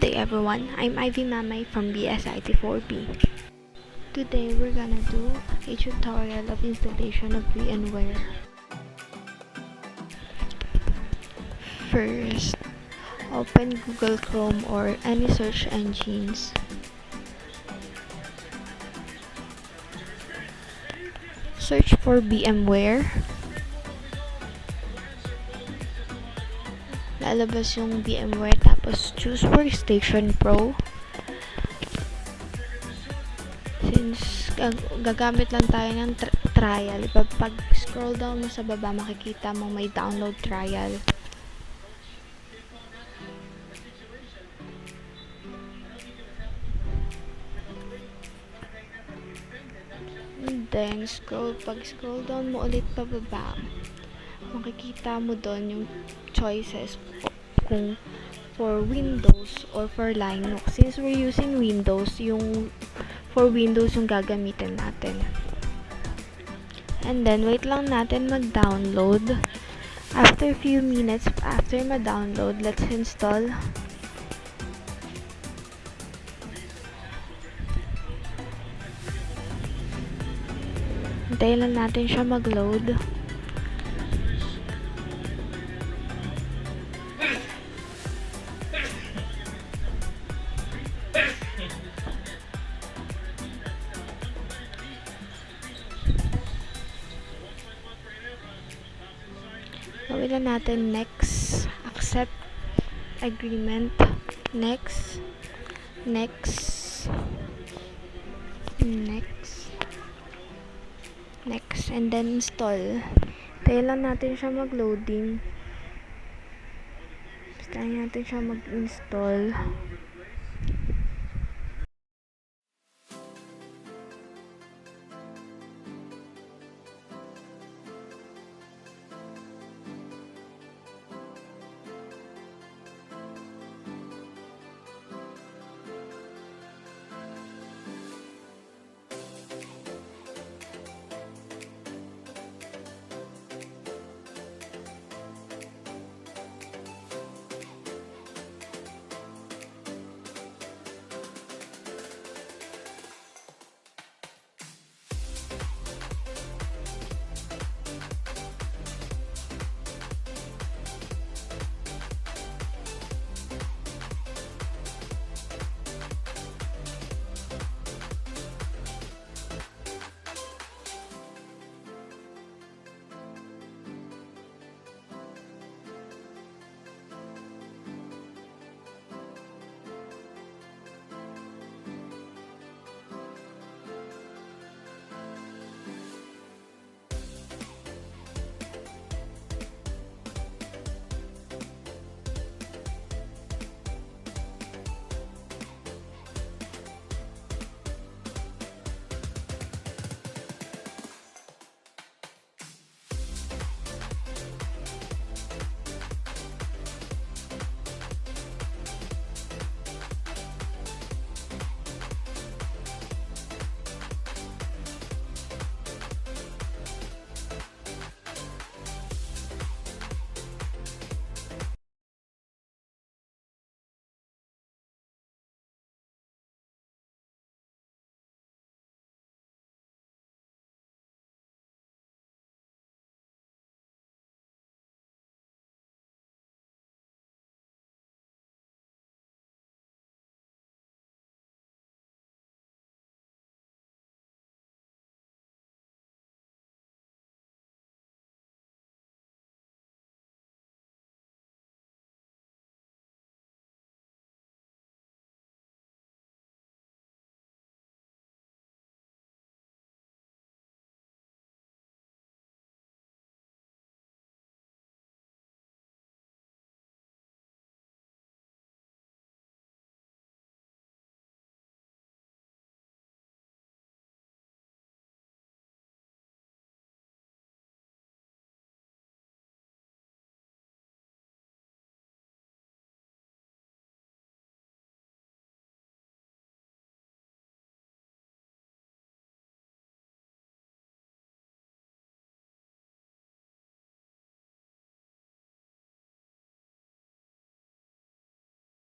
day everyone, I'm Vmware from BSIT4B. Today we're gonna do a tutorial of installation of Vmware. First, open Google Chrome or any search engines. Search for Vmware. Lalabas yung Vmware, tapos choose Workstation Pro. Since gagamit lang tayo ng trial, pag scroll down mo sa baba, makikita mo may download trial. And then pag scroll down mo ulit pababa, makikita mo doon yung choices kung for Windows or for Linux. Since we're using Windows, for Windows yung gagamitin natin. And then wait lang natin mag-download. After few minutes after ma-download, let's install. Hintayin lang natin siya mag-load. Gawin lang natin next, accept, agreement, next, and then install. Tayo lang natin siya mag-loading. Basta natin siya mag-install.